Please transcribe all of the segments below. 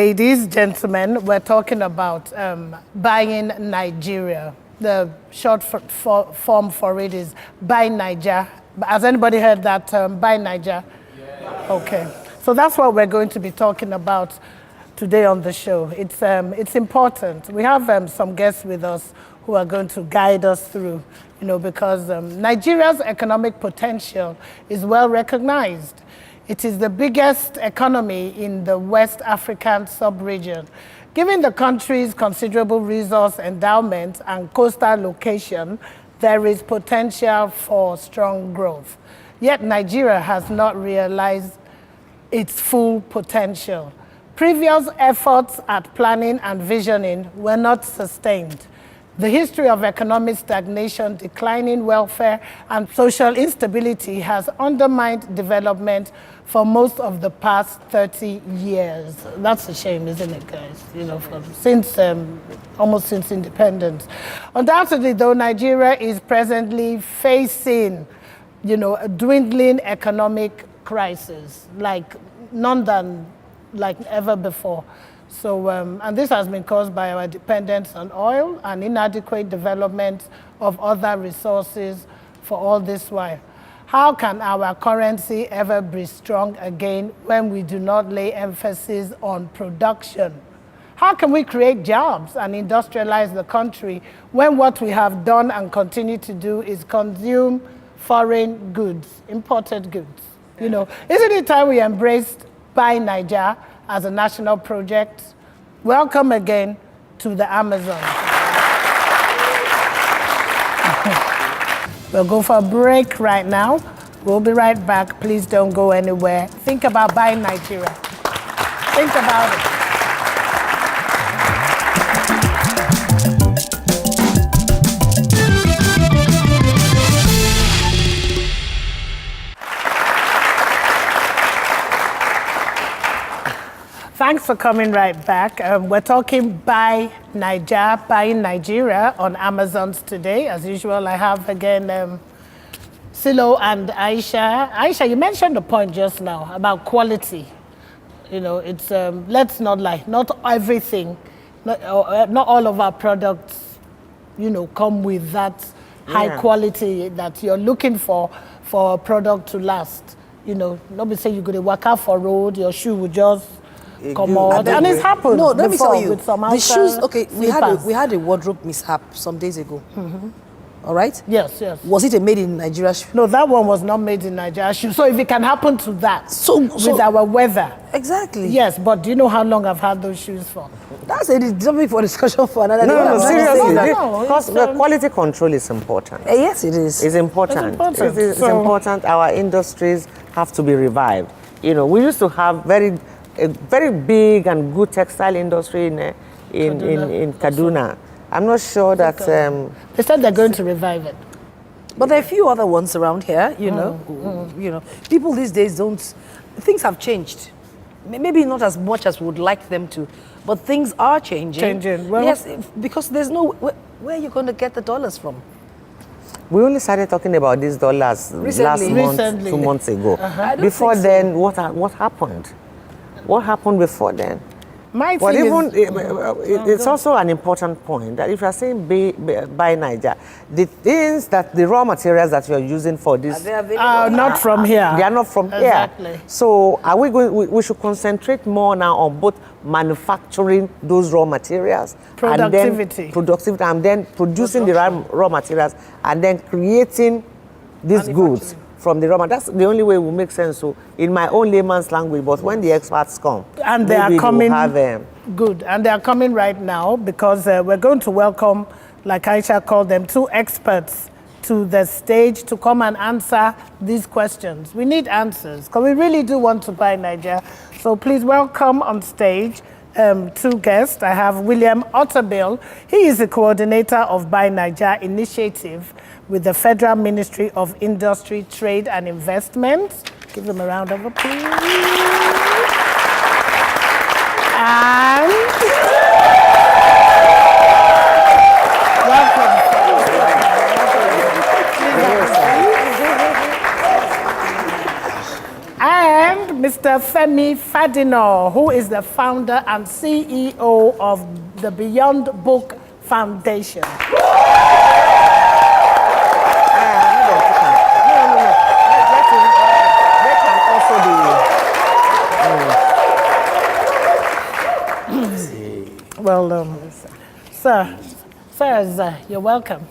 ladies, gentlemen, we're talking about buying Nigeria. The short form for it is buy Naija. Has anybody heard that term, buy Naija? Yeah. Okay. So that's what we're going to be talking about today on the show. It's important. We have some guests with us who are going to guide us through, because Nigeria's economic potential is well recognized. It is the biggest economy in the West African sub-region. Given the country's considerable resource endowment and coastal location, there is potential for strong growth. Yet Nigeria has not realized its full potential. Previous efforts at planning and visioning were not sustained. The history of economic stagnation, declining welfare, and social instability has undermined development for most of the past 30 years. That's a shame, isn't it, guys? Almost since independence. Undoubtedly, though, Nigeria is presently facing, a dwindling economic crisis, like none than like ever before. So, and this has been caused by our dependence on oil and inadequate development of other resources for all this while. How can our currency ever be strong again when we do not lay emphasis on production? How can we create jobs and industrialize the country when what we have done and continue to do is consume foreign goods, imported goods? Isn't it time we embraced Buy Naija as a national project? Welcome again to the Amazon. We'll go for a break right now. We'll be right back. Please don't go anywhere. Think about buying Nigeria. Think about it. Thanks for coming right back. We're talking Buy Naija, buying Nigeria on Amazon's today. As usual, I have again Silo and Aisha. Aisha, you mentioned the point just now about quality. It's let's not lie, not everything, not all of our products, come with that high quality that you're looking for a product to last. Nobody say you're going to walk out for road, your shoe will just come out, and it's happened. No, let me tell you. With some the shoes. Okay, slippers. we had a wardrobe mishap some days ago. Mm-hmm. All right. Yes. Was it a made in Nigeria shoe? No, that one was not made in Nigeria shoe. So if it can happen to that, with our weather. Exactly. Yes, but do you know how long I've had those shoes for? That's a topic for discussion for another day. No, seriously. No, because the quality control is important. Yes, it is. It's important. It's important. Our industries have to be revived. We used to have a very big and good textile industry in Kaduna. I'm not sure that... they said they're going to revive it. But there are a few other ones around here, People these days don't... Things have changed. Maybe not as much as we would like them to, but things are changing. Well, yes, because there's no... Where are you going to get the dollars from? We only started talking about these dollars last month, 2 months ago. Before then, what happened? What happened before then? It's also an important point that if you are saying buy Naija, the things that the raw materials that you are using for this are not from here. They are not from exactly. here. So are we going? We should concentrate more now on both manufacturing those raw materials, productivity, and then producing the raw materials, and then creating these goods from the raw materials. That's the only way it will make sense. So, in my own layman's language, but when the experts come, and they are coming, good, and they are coming right now because we're going to welcome, like Aisha called them, 2 experts to the stage to come and answer these questions. We need answers because we really do want to buy Naija. So please welcome on stage 2 guests. I have William Otterbill. He is the coordinator of Buy Naija initiative with the Federal Ministry of Industry, Trade and Investment. Give them a round of applause. And welcome. And Mr. Dr. Femi Fadino, who is the founder and CEO of the Beyond Book Foundation. Well, sir, you're welcome.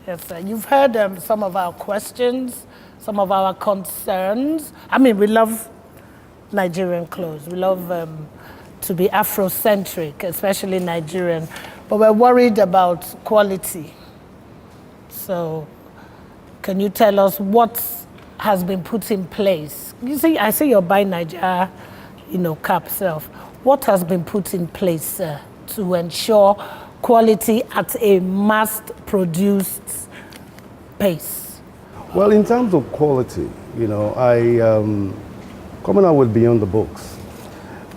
Yes, sir. You've heard some of our questions, some of our concerns. I mean, we love Nigerian clothes. We love to be Afrocentric, especially Nigerian. But we're worried about quality. So, can you tell us what has been put in place? You see, I see you're buying Naija, cap self. What has been put in place to ensure quality at a mass-produced pace? Well, in terms of quality, coming out with Beyond the Books,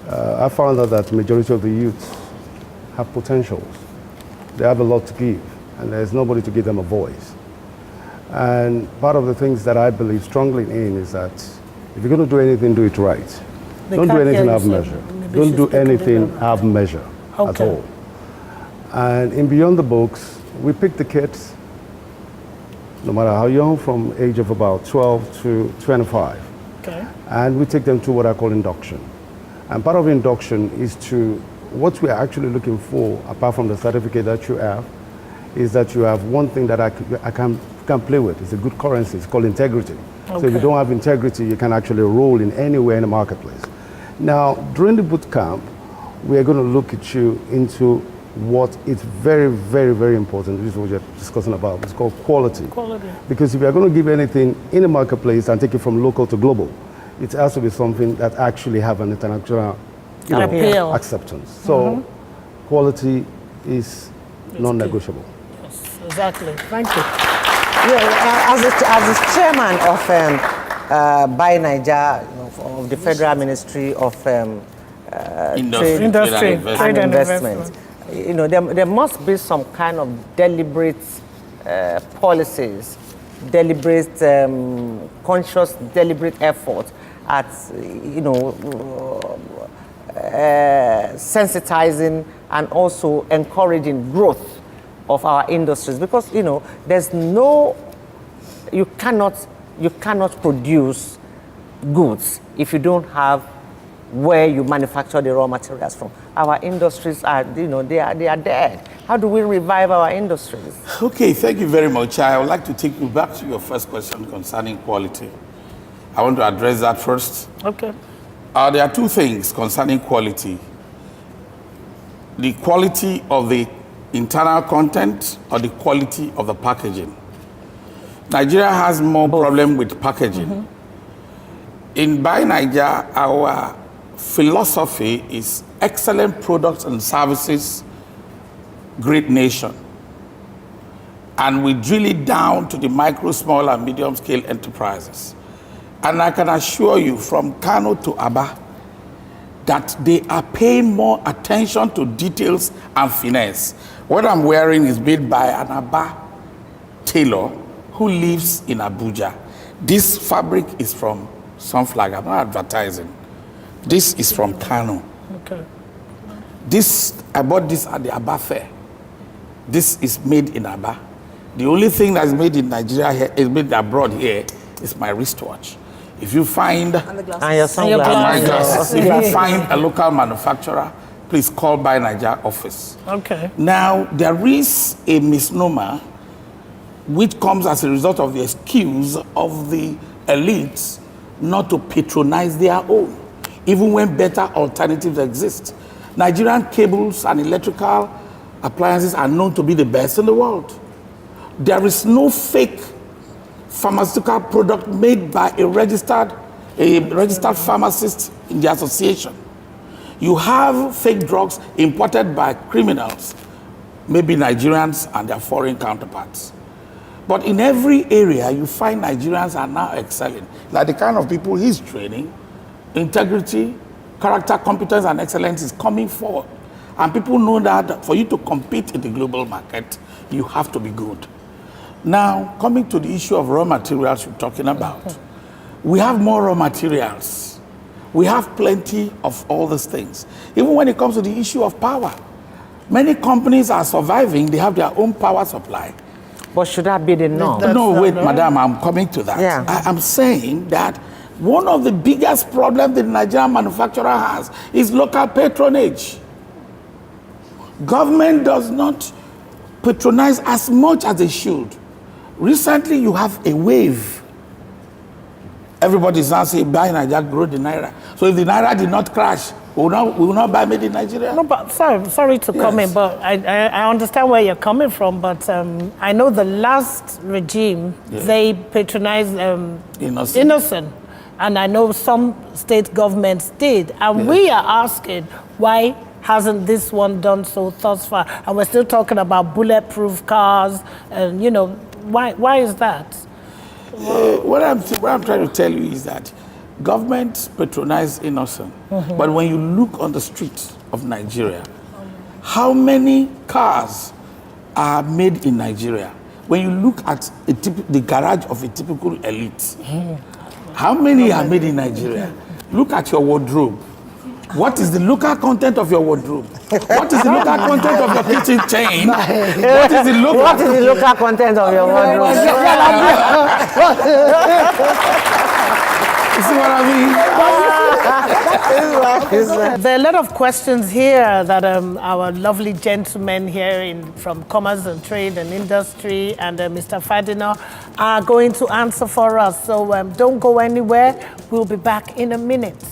I found out that the majority of the youths have potentials. They have a lot to give, and there's nobody to give them a voice. And part of the things that I believe strongly in is that if you're going to do anything, do it right. Don't do anything out of measure. Don't do anything out of measure at all. And in Beyond the Books, we pick the kids, no matter how young, from age of about 12 to 25. Okay. And we take them to what I call induction. And part of induction is to, what we are actually looking for, apart from the certificate that you have, is that you have one thing that I can play with. It's a good currency. It's called integrity. Okay. So if you don't have integrity, you can actually roll in anywhere in the marketplace. Now, during the boot camp, we are going to look at you into what is very, very, very important. This is what we're discussing about. It's called quality. Quality. Because if you are going to give anything in the marketplace and take it from local to global, it has to be something that actually have an international appeal. Acceptance. So quality is non-negotiable. Yes, exactly. Thank you. Yeah, as the chairman of Buy Naija, of the Federal Ministry of Industry, Trade and Investment, there must be some kind of deliberate policies, deliberate, conscious, deliberate effort at, sensitizing and also encouraging growth of our industries, because you cannot produce goods if you don't have where you manufacture the raw materials from. Our industries are, they are dead. How do we revive our industries? Okay, thank you very much. I would like to take you back to your first question concerning quality. I want to address that first. Okay. There are two things concerning quality. The quality of the internal content or the quality of the packaging. Nigeria has more problem with packaging. In Buy Naija, our philosophy is excellent products and services, great nation. And we drill it down to the micro, small, and medium scale enterprises. And I can assure you from Kano to Aba that they are paying more attention to details and finesse. What I'm wearing is made by an Aba tailor who lives in Abuja. This fabric is from Sunflag. I'm not advertising. This is from Kano. Okay. I bought this at the Aba Fair. This is made in Aba. The only thing that's made in Nigeria here, is made abroad here, is my wristwatch. If you find And your sunglasses. if you find a local manufacturer, please call Buy Naija office. Okay. Now, there is a misnomer which comes as a result of the excuse of the elites not to patronize their own, even when better alternatives exist. Nigerian cables and electrical appliances are known to be the best in the world. There is no fake pharmaceutical product made by a registered pharmacist in the association. You have fake drugs imported by criminals, maybe Nigerians and their foreign counterparts. But in every area, you find Nigerians are now excelling. Like the kind of people he's training, integrity, character, competence, and excellence is coming forward. And people know that for you to compete in the global market, you have to be good. Now, coming to the issue of raw materials you're talking about, we have more raw materials. We have plenty of all these things. Even when it comes to the issue of power, many companies are surviving. They have their own power supply. But should that be the norm? No, wait, madam, I'm coming to that. Yeah. I'm saying that one of the biggest problems the Nigerian manufacturer has is local patronage. Government does not patronize as much as they should. Recently, you have a wave. Everybody's now saying, buy Naija, grow the Naira. So if the Naira did not crash, we will not buy made in Nigeria. No, but sorry to come in, but I understand where you're coming from, but I know the last regime, they patronized innocent. And I know some state governments did. And we are asking, why hasn't this one done so thus far? And we're still talking about bulletproof cars, and you know, why is that? What I'm trying to tell you is that government patronize innocent. But when you look on the streets of Nigeria, how many cars are made in Nigeria? When you look at the garage of a typical elite, how many are made in Nigeria? Look at your wardrobe. What is the local content of your wardrobe? What is the local content of your kitchen chain? What is the local content of your wardrobe? You see what I mean? There are a lot of questions here that our lovely gentlemen here from Commerce and Trade and Industry and Mr. Fadina are going to answer for us. So don't go anywhere. We'll be back in a minute.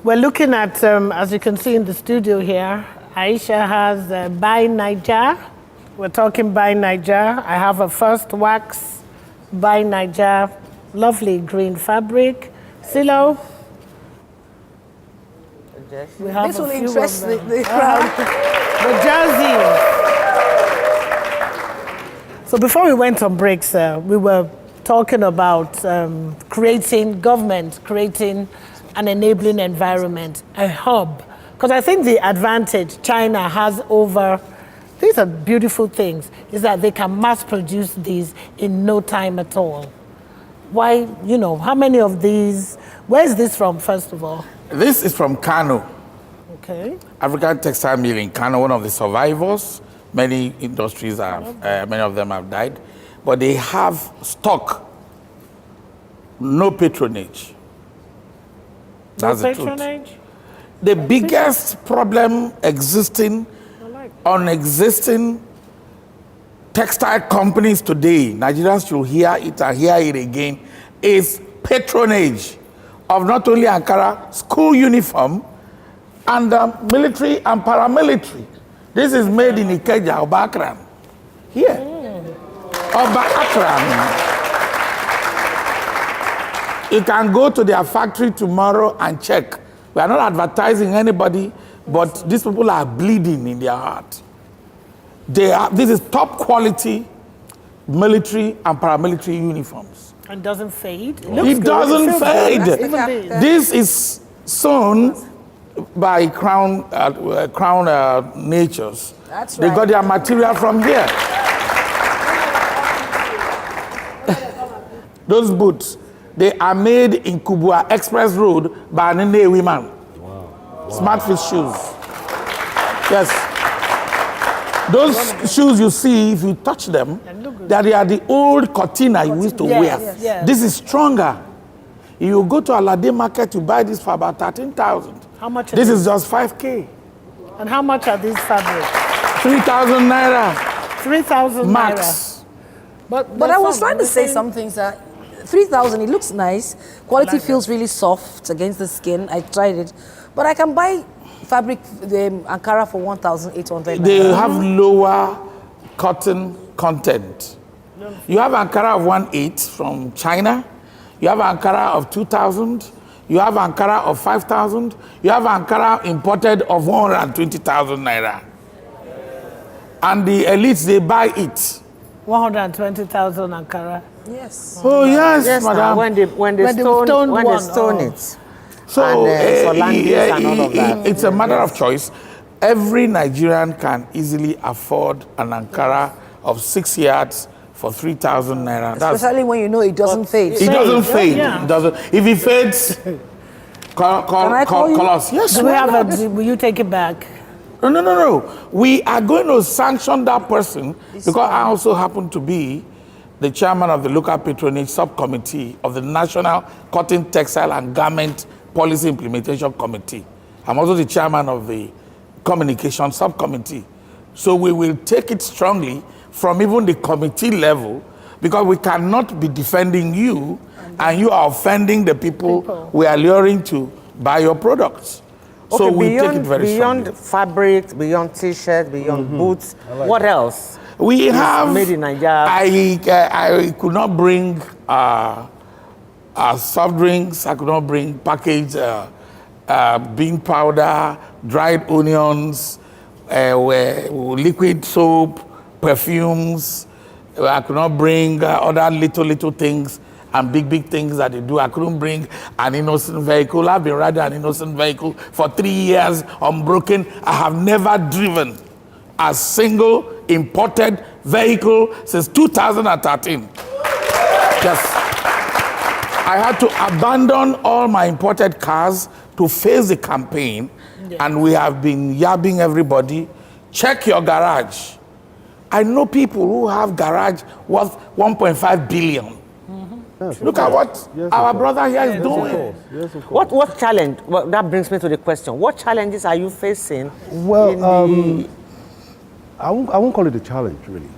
We're looking at, as you can see in the studio here, Aisha has Buy Naija. We're talking Buy Naija. I have a first wax Buy Naija, lovely green fabric. Silo. We have This will interest the crowd. The jersey. So before we went on breaks, we were talking about creating an enabling environment, a hub. Because I think the advantage China has over, these are beautiful things, is that they can mass produce these in no time at all. Why, you know, how many of these, where is this from, first of all? This is from Kano. Okay. African Textile Mill in Kano, one of the survivors. Many industries many of them have died. But they have stock, no patronage. That's the truth. The biggest problem existing on existing textile companies today, Nigerians should hear it and hear it again, is patronage of not only Ankara, school uniform, and military and paramilitary. This is made in Ikeja, Oba Akran. Here. Oba Akran. You can go to their factory tomorrow and check. We are not advertising anybody, but these people are bleeding in their heart. This is top quality military and paramilitary uniforms. And doesn't fade? It doesn't fade. This is sewn by Crown Natures. That's They right. got their material from here. Those boots, they are made in Kubwa Express Road by an Indian woman. Wow. Smart Fit shoes. Yes. Those shoes you see, if you touch them, they are the old cortina you used to wear. Yes. This is stronger. If you go to Alade Market, you buy this for about 13,000. How much? This is just 5K. And how much are these fabrics? 3,000 Naira. 3,000 Max. Naira. But I was trying to say some things that 3,000, it looks nice. Quality feels really soft against the skin. I tried it. But I can buy fabric, the Ankara for 1,800. They have lower cotton content. You have Ankara of 1.8 from China. You have Ankara of 2,000. You have Ankara of 5,000. You have Ankara imported of 120,000 Naira. And the elites, they buy it. 120,000 Ankara. Yes. Oh, yes, madam. When they stone it. So and Solandis and all of that. It's a matter of choice. every Nigerian can easily afford an Ankara of 6 yards for 3,000 naira. Especially when you know it doesn't fade. It doesn't fade. Yeah. It doesn't. If it fades, call us. Yes, Do we why have not? will you take it back? No. We are going to sanction that person because I also happen to be the chairman of the local patronage subcommittee of the National Cotton, Textile and Garment Policy Implementation Committee. I'm also the chairman of the communication subcommittee. So we will take it strongly from even the committee level because we cannot be defending you and you are offending the people we are luring to buy your products. Okay, So we take it very strongly. beyond fabrics, beyond t-shirts, beyond boots, what else? We have made in Naija. I could not bring soft drinks. I could not bring packaged bean powder, dried onions, liquid soap, perfumes. I could not bring other little things and big things that they do. I couldn't bring an innocent vehicle. I've been riding an innocent vehicle for 3 years, unbroken. I have never driven a single imported vehicle since 2013. Yes. I had to abandon all my imported cars to face the campaign, and we have been yabbing everybody, check your garage. I know people who have garage worth 1.5 billion. Yes, Look at what our brother here is doing. Yes, of course. What challenge? Well, that brings me to the question. What challenges are you facing? Well, I won't call it a challenge, really.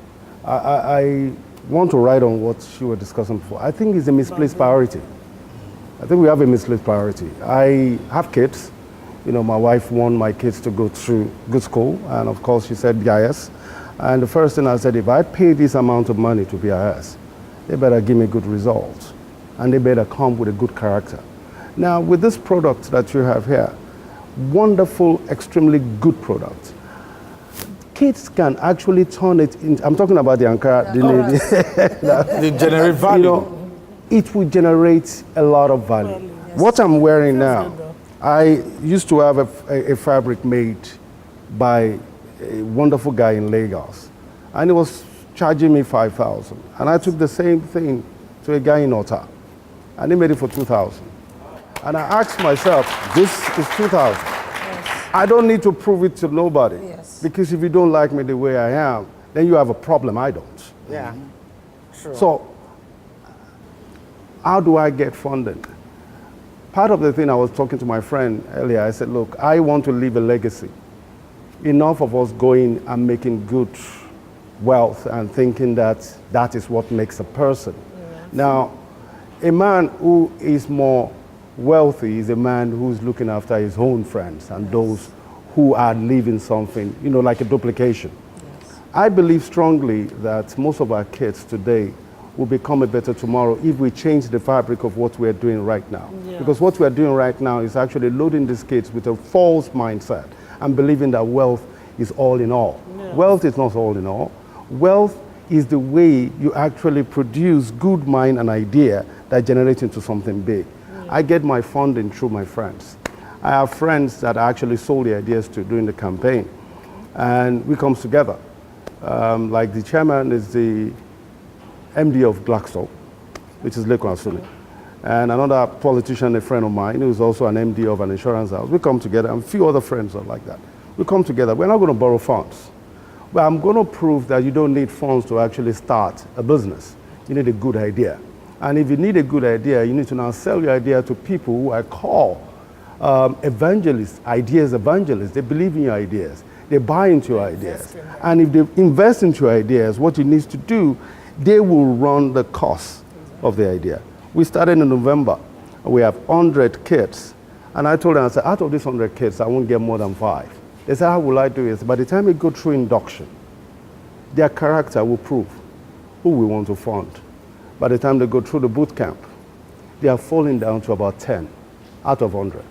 I want to ride on what you were discussing before. I think it's a misplaced priority. I think we have a misplaced priority. I have kids. You know, my wife wanted my kids to go through good school, and of course she said BIS. And the first thing I said, if I pay this amount of money to BIS, they better give me good results, and they better come with a good character. Now, with this product that you have here, wonderful, extremely good product, kids can actually turn it into, I'm talking about the Ankara, They generate value. you know, it will generate a lot of value. What I'm wearing now, I used to have a fabric made by a wonderful guy in Lagos, and he was charging me 5,000. And I took the same thing to a guy in Ota, and he made it for 2,000. And I asked myself, this is 2,000. I don't need to prove it to nobody. Yes. Because if you don't like me the way I am, then you have a problem, I don't. Yeah, sure. So, how do I get funding? Part of the thing I was talking to my friend earlier, I said, look, I want to leave a legacy. Enough of us going and making good wealth and thinking that that is what makes a person. Now, a man who is more wealthy is a man who's looking after his own friends and those who are leaving something, you know, like a duplication. I believe strongly that most of our kids today will become a better tomorrow if we change the fabric of what we're doing right now. Because what we're doing right now is actually loading these kids with a false mindset and believing that wealth is all in all. Wealth is not all in all. Wealth is the way you actually produce good mind and idea that generate into something big. I get my funding through my friends. I have friends that I actually sold the ideas to during the campaign, and we come together. Like the chairman is the MD of Glaxo, which is Lekon Asuni, and another politician, a friend of mine, who's also an MD of an insurance house. We come together, and a few other friends are like that. We come together. We're not going to borrow funds. But I'm going to prove that you don't need funds to actually start a business. You need a good idea. And if you need a good idea, you need to now sell your idea to people who I call evangelists, ideas evangelists. They believe in your ideas. They buy into your ideas. And if they invest into your ideas, what you need to do, they will run the cost of the idea. We started in November. We have 100 kids. And I told them, I said, out of these 100 kids, I won't get more than 5. They said, how will I do it? By the time we go through induction, their character will prove who we want to fund. By the time they go through the boot camp, they are falling down to about 10 out of 100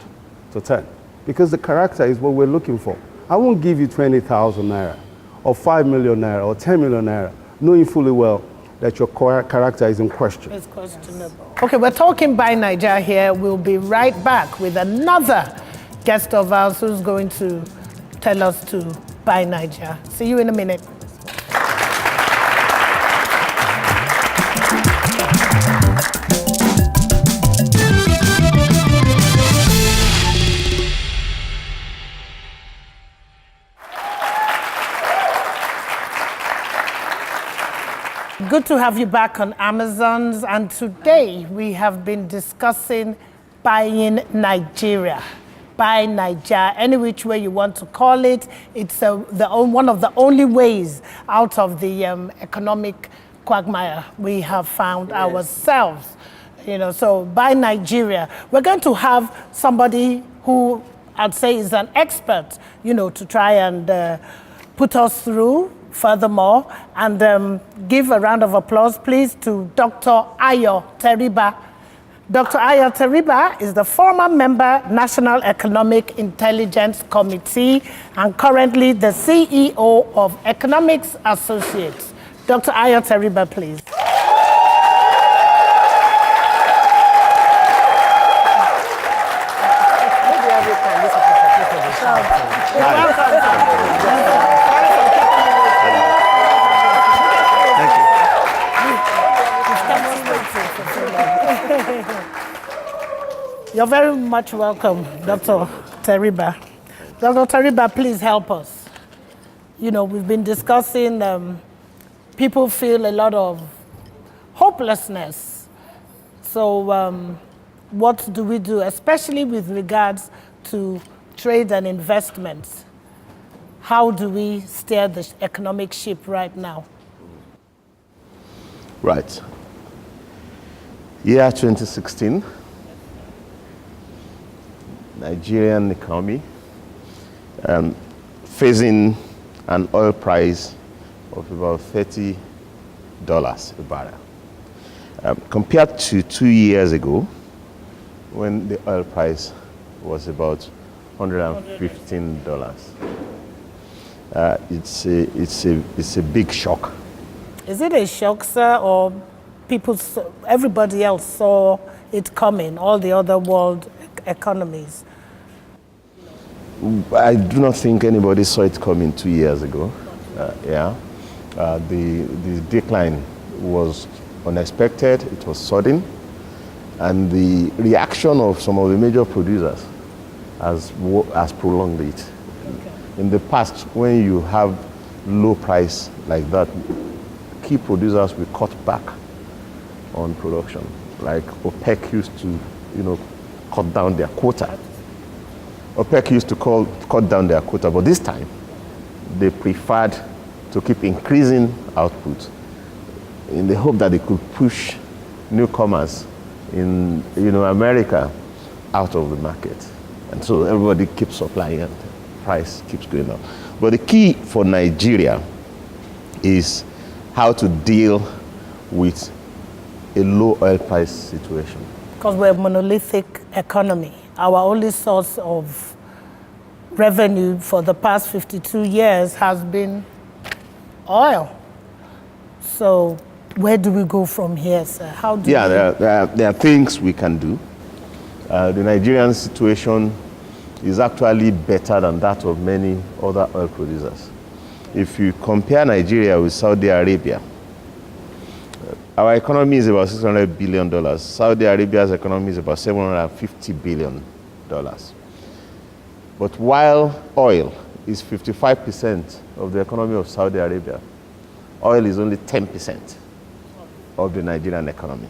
to 10. Because the character is what we're looking for. I won't give you 20,000 naira or 5 million naira or 10 million naira, knowing fully well that your character is in question. It's questionable. Okay, we're talking by Naija here. We'll be right back with another guest of ours who's going to tell us to buy Naija. See you in a minute. Good to have you back on Amazons, and today we have been discussing buying Nigeria. Buy Naija, any which way you want to call it. It's one of the only ways out of the economic quagmire we have found ourselves. So buy Nigeria. We're going to have somebody who I'd say is an expert, to try and put us through furthermore, and give a round of applause, please, to Dr. Ayo Teriba. Dr. Ayo Teriba is the former member, National Economic Intelligence Committee, and currently the CEO of Economics Associates. Dr. Ayo Teriba, please. You're very much welcome, Dr. Teriba. Dr. Teriba, please help us. We've been discussing, people feel a lot of hopelessness. So what do we do, especially with regards to trade and investments? How do we steer the economic ship right now? Right. Year 2016. Nigerian economy facing an oil price of about $30 a barrel. Compared to 2 years ago, when the oil price was about $115. It's a big shock. Is it a shock, sir, or everybody else saw it coming, all the other world economies? I do not think anybody saw it coming 2 years ago. The decline was unexpected, it was sudden, and the reaction of some of the major producers has prolonged it. Okay. In the past, when you have low price like that, key producers will cut back on production. Like OPEC used to, cut down their quota. OPEC used to cut down their quota, but this time they preferred to keep increasing output in the hope that they could push newcomers in America out of the market. And so everybody keeps supplying and the price keeps going up. But the key for Nigeria is how to deal with a low oil price situation. Because we're a monolithic economy. Our only source of revenue for the past 52 years has been oil. So where do we go from here, sir? There are things we can do. The Nigerian situation is actually better than that of many other oil producers. If you compare Nigeria with Saudi Arabia, our economy is about $600 billion. Saudi Arabia's economy is about $750 billion. But while oil is 55% of the economy of Saudi Arabia, oil is only 10% of the Nigerian economy.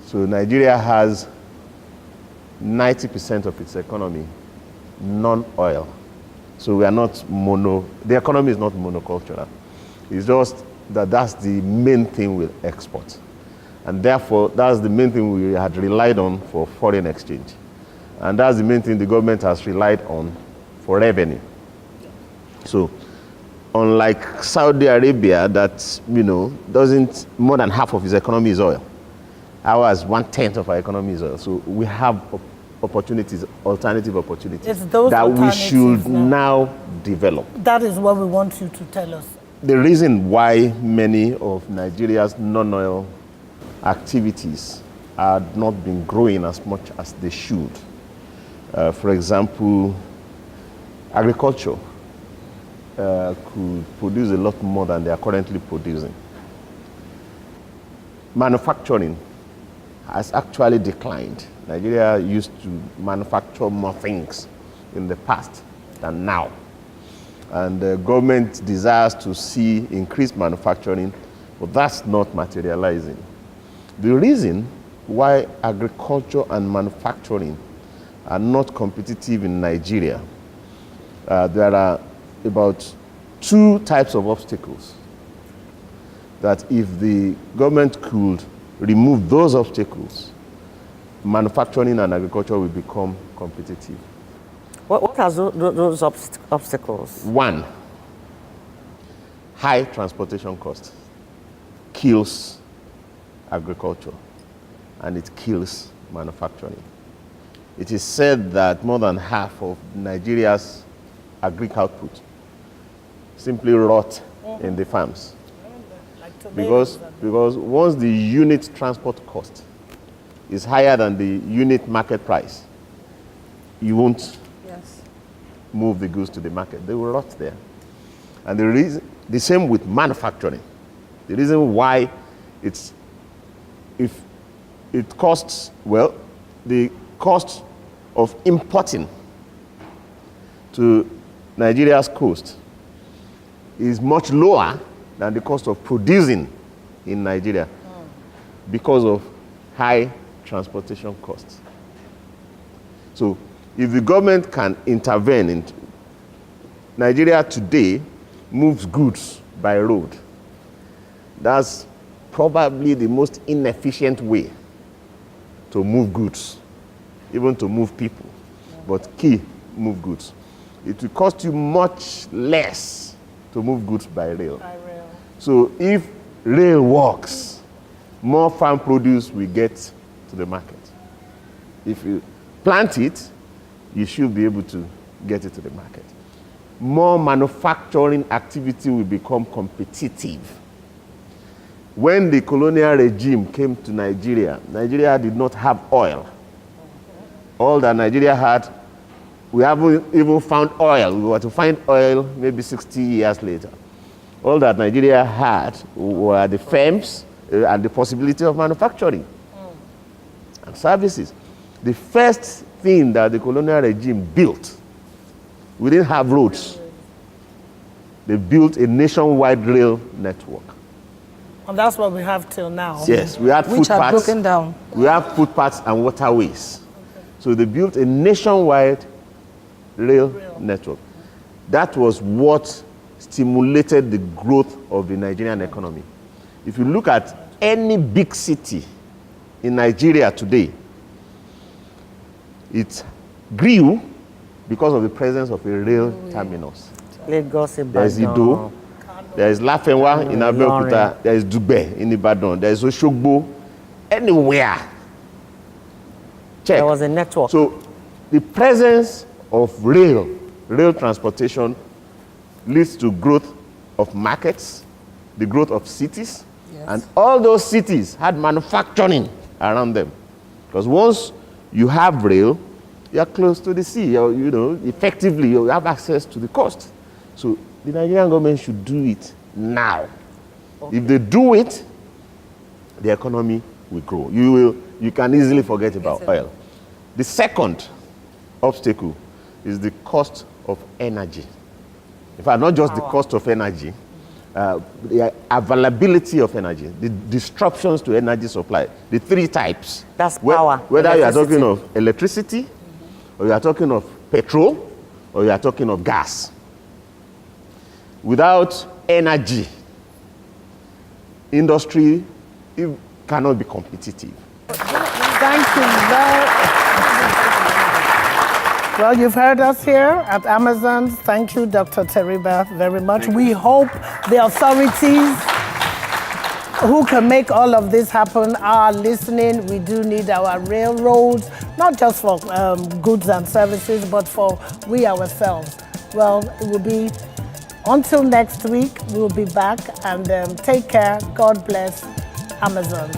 So Nigeria has 90% of its economy non-oil. So we are not the economy is not monocultural. It's just that that's the main thing we export. And therefore, that's the main thing we had relied on for foreign exchange. And that's the main thing the government has relied on for revenue. So, unlike Saudi Arabia, that, doesn't, more than half of its economy is oil. Ours, 1/10 of our economy is oil. So we have opportunities, alternative opportunities that we should now develop. That is what we want you to tell us. The reason why many of Nigeria's non-oil activities are not been growing as much as they should. For example, agriculture could produce a lot more than they are currently producing. Manufacturing has actually declined. Nigeria used to manufacture more things in the past than now. And the government desires to see increased manufacturing, but that's not materializing. The reason why agriculture and manufacturing are not competitive in Nigeria, there are about 2 types of obstacles that if the government could remove those obstacles, manufacturing and agriculture will become competitive. What are those obstacles? 1, high transportation cost kills agriculture and it kills manufacturing. It is said that more than half of Nigeria's agric output simply rot in the farms. Because once the unit transport cost is higher than the unit market price, you won't move the goods to the market. They will rot there. And the same with manufacturing. The reason why if it costs, well, the cost of importing to Nigeria's coast is much lower than the cost of producing in Nigeria because of high transportation costs. So if the government can intervene in Nigeria today moves goods by road, that's probably the most inefficient way to move goods, even to move people, but move goods. It will cost you much less to move goods by rail. So if rail works, more farm produce will get to the market. If you plant it, you should be able to get it to the market. More manufacturing activity will become competitive. When the colonial regime came to Nigeria, Nigeria did not have oil. All that Nigeria had, we haven't even found oil. We were to find oil maybe 60 years later. All that Nigeria had were the firms and the possibility of manufacturing and services. The first thing that the colonial regime built, we didn't have roads. They built a nationwide rail network. And that's what we have till now. Yes, we had footpaths. Which are broken down. We have footpaths and waterways. So they built a nationwide rail network. That was what stimulated the growth of the Nigerian economy. If you look at any big city in Nigeria today, it grew because of the presence of a rail terminus. Lagos, There is Ido, there is Lafenwa in Abeokuta, there is Dugbe in Ibadan, there is Oshogbo, anywhere. Check. There was a network. So the presence of rail transportation leads to growth of markets, the growth of cities, and all those cities had manufacturing around them. Because once you have rail, you are close to the sea, or, effectively you have access to the coast. So the Nigerian government should do it now. Okay. If they do it, the economy will grow. You can easily forget about oil. The second obstacle is the cost of energy. In fact, not just the cost of energy, the availability of energy, the disruptions to energy supply, the 3 types. That's power. Whether you are talking of electricity, or you are talking of petrol, or you are talking of gas. Without energy, industry cannot be competitive. Thank you very Well, you've heard us here at Amazon. Thank you, Dr. Teriba, very much. We hope the authorities who can make all of this happen are listening. We do need our railroads, not just for goods and services, but for we ourselves. Well, it will be until next week. We'll be back, and take care. God bless Amazon.